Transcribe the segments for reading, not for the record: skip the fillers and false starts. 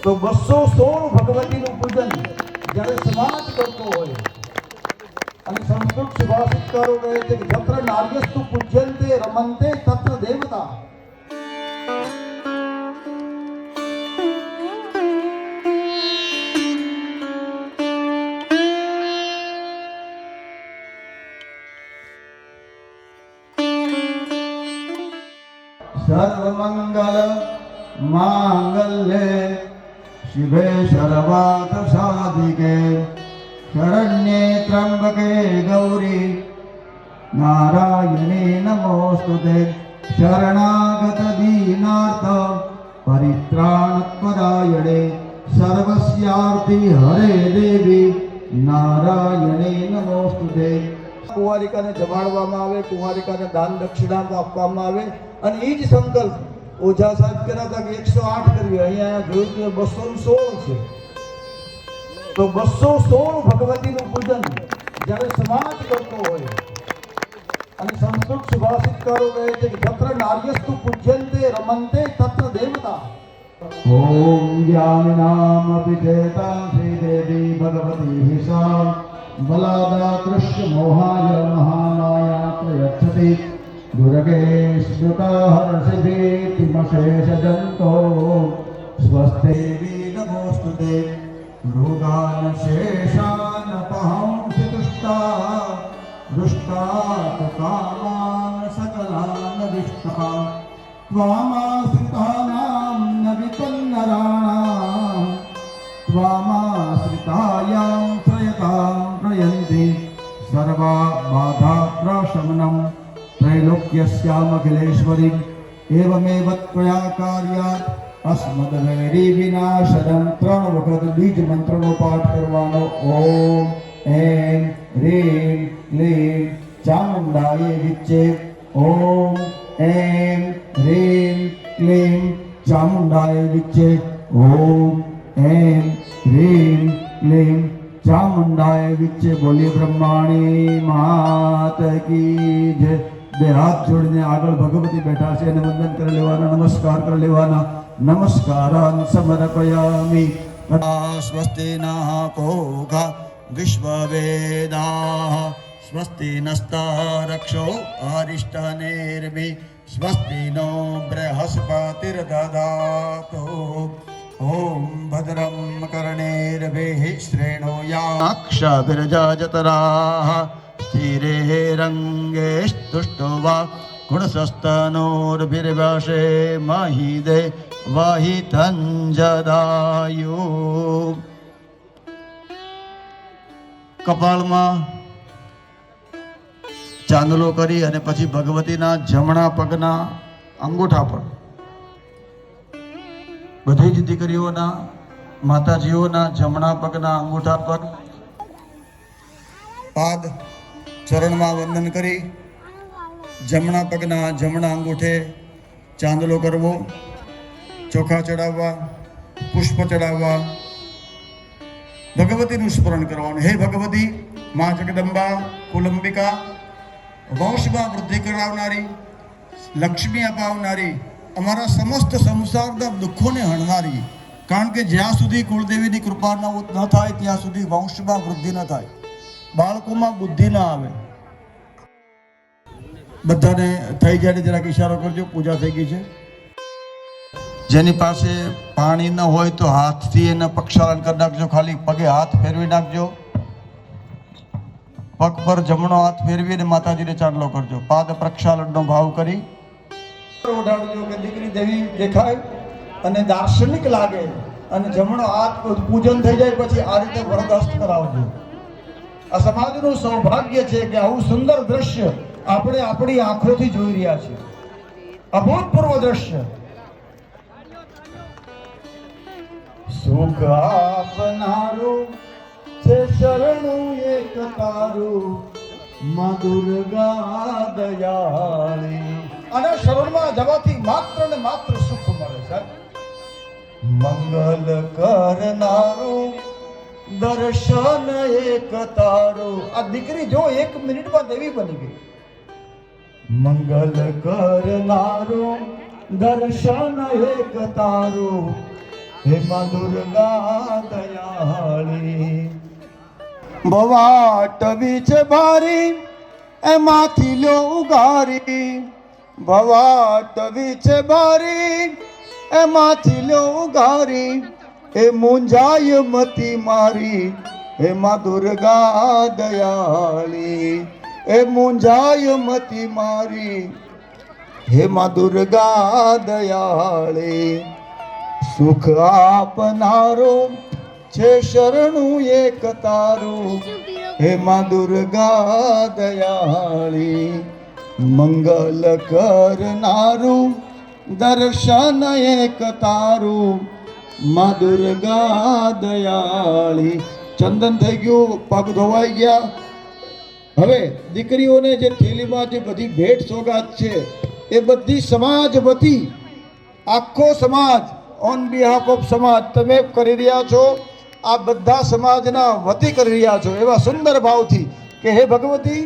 તો 216 ભગવતીનું પૂજન જ્યારે સમાજ કરતો હોય અને સંસ્કૃત સુભાષિતકારો કહે છે કે જત્ર નાર્યસ્તુ પૂજ્યંતે રમંતે તત્ર દેવતા. સર્વમંગલ માંગલ્ય શિવે સર્વાર્થ સાધિકે શરણ્યે ત્રંબકે ગૌરી નારાયણે નમોસ્તુતે. શરણાગત દીનાર્થ પરિત્રાણપરાયણે સર્વસ્યાર્થી હરે દેવી નારાયણે નમોસ્તુતે. કુંવારિકાને જમાડવામાં આવે, કુંવારિકાને દાન દક્ષિણા આપવામાં આવે અને એ જ સંકલ્પ ઓઝા સાહેબ કર્યા હતા કે 108 કરવી. અહીંયા જોયું કે 216 છે. તો 216 ભગવતીનું પૂજન જ્યારે સમાજ કરતો હોય અને સંસ્કૃત સુભાષિતકારો કહે છે કે જત્ર નાર્યસ્તુ પૂજ્યંતે રમંતે તત્ર દેવતા. ઓમ જ્ઞાનનામ અભિજેતા શ્રી દેવી ભગવતી હિસા બલાદા કૃષ્ણ મોહાય મહામાયા પ્રયચ્છતિ दुर्गे स्मृता हर्षिभीतिमशेष जंतो स्वस्तेवी नमोस्तुते. मृगान शेषान पहंसि तुष्टा दुष्टात् कामान सकलान विष्टा त्वामाश्रितानां न विपन्नराणां त्वामाश्रितायां प्रयतां प्रयन्ति सर्वा बाधा प्रशमनम् त्रैलोक्यस्यामखिलेश्वरी एवमेव त्वया कार्यात् अस्मद्वैरी विनाशनं 3 વખત બીજ મંત્રનો પાઠ કરવાનો. ઓમ એમ રીમ ક્લીમ ચામુંડાય વિચ્ચે. ઓમ એમ રીમ ક્લીમ ચામુંડાય વિચ્ચે. ઓમ એમ રીમ ક્લીમ ચામુંડાય વિચ્ચે. બોલી બ્રહ્માણી માત કી જય. બે હાથ જોડીને આગળ ભગવતી બેઠા છે અને વંદન કરી લેવાના, નમસ્કાર કરી લેવાના. નમસ્કારાન સમર્પયામિ. સ્વસ્તિ નઃ પૂષા વિશ્વવેદાઃ સ્વસ્તિ નસ્તારક્ષો અરિષ્ટનેર્મિ સ્વસ્તિ નો બૃહસ્પતિર્દધાતુ. ઓમ ભદ્રમ કર્ણેર્ભિઃ શ્રેણુયાક્ષાભિર્જાજતરાઃ स्थिरे रंगे स्तुष्टवा गुणसस्तनोर्भिर्वशे महिदे वहितंजदायु. કપાળમાં ચાંદલો કરી અને પછી ભગવતીના જમણા પગના અંગૂઠા પર બધી જ દીકરીઓના માતાજીઓના જમણા પગના અંગૂઠા પર પાદ ચરણમાં વંદન કરી જમણા પગના જમણા અંગૂઠે ચાંદલો કરવો, ચોખા ચડાવવા, પુષ્પ ચડાવવા, ભગવતીનું સ્મરણ કરવાનું. હે ભગવતી, મા જગદંબા, કુલંબિકા, વંશમાં વૃદ્ધિ કરાવનારી, લક્ષ્મી અપાવનારી, અમારા સમસ્ત સંસારના દુઃખોને હણનારી. કારણ કે જ્યાં સુધી કુળદેવીની કૃપા ન થાય ત્યાં સુધી વંશમાં વૃદ્ધિ ન થાય, બાળકોમાં બુદ્ધિ ના આવે. બધાને થઈ જાય જરાક ઈશારો કરજો. પૂજા થઈ ગઈ છે. જેની પાસે પાણી ન હોય તો હાથથી એને પ્રક્ષાલન કરી નાખજો. ખાલી પગે હાથ ફેરવી નાખજો. પગ પર જમણો હાથ ફેરવીને માતાજીને ચાંદલો કરજો. પાદ પ્રક્ષાલનનો ભાવ કરી ઓઢાડજો કે દીકરી દેવી દેખાય અને દાર્શનિક લાગે અને જમણો હાથ પૂજન થઈ જાય પછી આ રીતે વરદસ્ત કરાવજો. આ સમાજનું સૌભાગ્ય છે કે આવું સુંદર દ્રશ્ય આપણે આપણી આંખોથી જોઈ રહ્યા છીએ. અભૂતપૂર્વ દ્રશ્ય. સુખ આપનારું છે શરણું એક તારું માં દુર્ગા દયાળી. અને શરણમાં જવાથી માત્ર ને માત્ર સુખ મળે છે. મંગલ કરનારું દર્શન એક તારું. આ દીકરી જો 1 મિનિટમાં દેવી બની ગઈ. મંગલ કરનારું દર્શન એક તારું હે માં દુર્ગા દયાળી ભવાટવી છે બારી એમાંથી લ્યો ઉગારી ભવાટવી છે બારી એમાંથી લ્યો ઉગારી એ મુંજાય મતી મારી હે માં દુર્ગા દયાળી એ મુંજાય મતી મારી હે માં દુર્ગા દયાળી સુખ આપનારો છે શરણું એક તારું હે માં દુર્ગા દયાળી મંગલ કરનારું દર્શન એક તારું માં દુર્ગા દયાળી ચંદન થઈ ગયું પગ ધોવાઈ ગયા હવે દીકરીઓને જે થેલીમાં જે બધી ભેટ સોગાદ છે એ બધી સમાજ વતી આખો સમાજ ઓન બિહાફ ઓફ સમાજ તમે કરી રહ્યા છો આ બધા સમાજના વતી કરી રહ્યા છો એવા સુંદર ભાવથી કે હે ભગવતી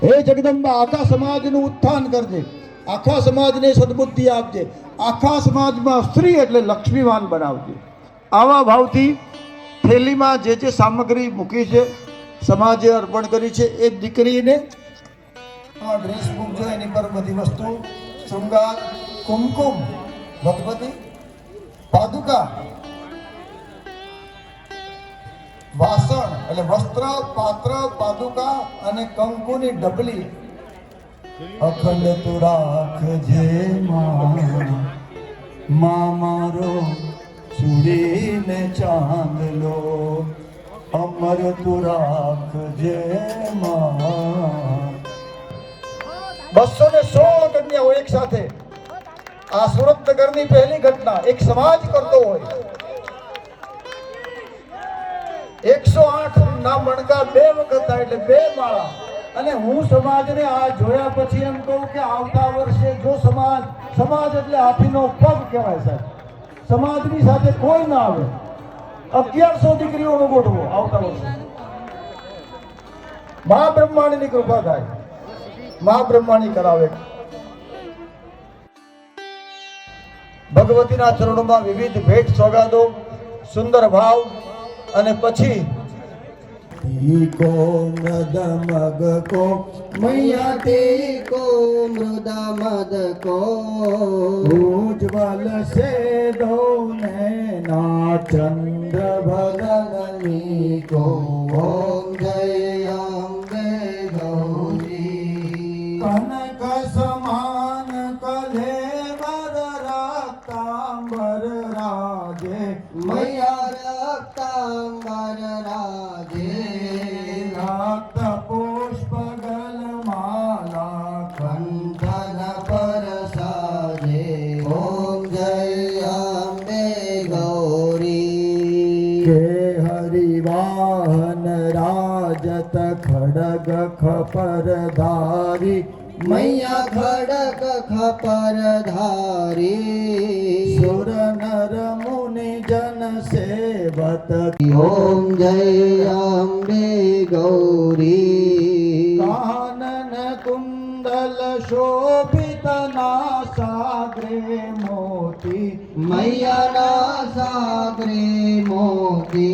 હે જગદંબા આખા સમાજનું ઉત્થાન કરજે આખા સમાજને સદબુદ્ધિ આપજે આખા સમાજમાં સ્ત્રી એટલે લક્ષ્મીવાન બનાવજે આવા ભાવથી થેલીમાં જે જે સામગ્રી મૂકી છે સમાજે અર્પણ કરી છે એ દીકરીને ડ્રેસ મૂકજો એની પર બધી વસ્તુ શૃંગાર કુમકુમ ભગવતી પાદુકા વાસણ એટલે વસ્ત્ર પાત્ર પાદુકા અને કંકુની ડબલી અખંડ તું રાખજે માં મારો ચૂડીને ચાંદલો અમર તું રાખજે માં 216 કન્યાઓ એક સાથે આ સુરતનગરની પહેલી ઘટના એક સમાજ કરતો હોય 108 ના મણકા 2 વખત થાય એટલે 2 માળા અને હું સમાજને આ જોયા પછી એમ કહું કે આવતા વર્ષે જો સમાજ એટલે હાથીનો પગ કહેવાય સાહેબ સમાજની સાથે કોઈ ના આવે 1100 દીકરીઓનો ગોઠવો આવતા વર્ષે મા બ્રહ્માંડની કૃપા થાય મા બ્રહ્માણી કરાવે ભગવતીના ચરણોમાં વિવિધ ભેટ સોગાદો સુંદર ભાવ અને પછી को मृद मग को मैया ते को मृद मद को उज्ज्वल से दो नैना चंद्र भगनी को ओम जय अम्बे गौरी कनक समान कले वर रक्तांबर राजे मैया रक्तांबर राजे रक्त पुष्प गल माला कंठन पर साजे ओम जय अम्बे गौरी के हरिवाहन राजत खड़ग खपर धारी मैया खड़ग खपर धारी सुर नर मुनि जन सेवत ओम जय अम्बे गौरी कानन कुंडल शोभित नासाग्रे मोती मैया नासाग्रे मोती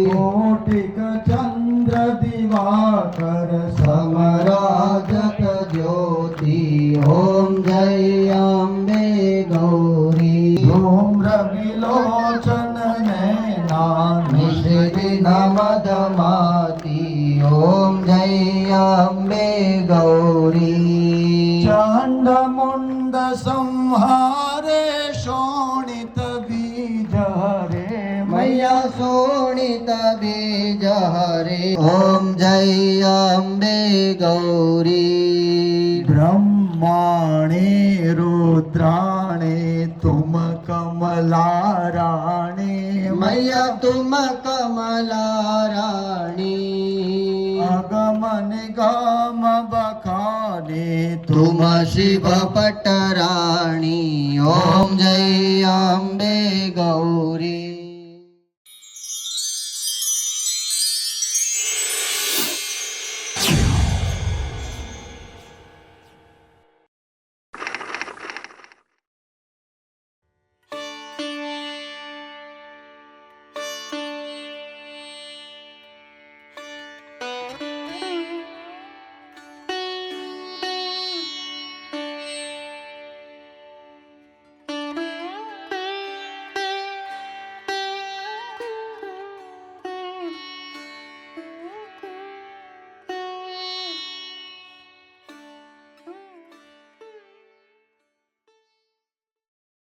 कोटिक चंद्र दिवाकर समराजत ज्योति ओम जय अम्बे गौरी धूम्र विलोचन नमदमाती ओम जय अम्बे गौरी चंड मुंड संहारे शोणित बीज हरे मैया शोणित बीज हरे ओम जय अम्बे गौरी ब्रह्माणे रुद्राणे तुम कमला राणे मैया तुम कमला रानी अगम निगम बखाने तुम शिव पटराणी ओम जय अम्बे गौरी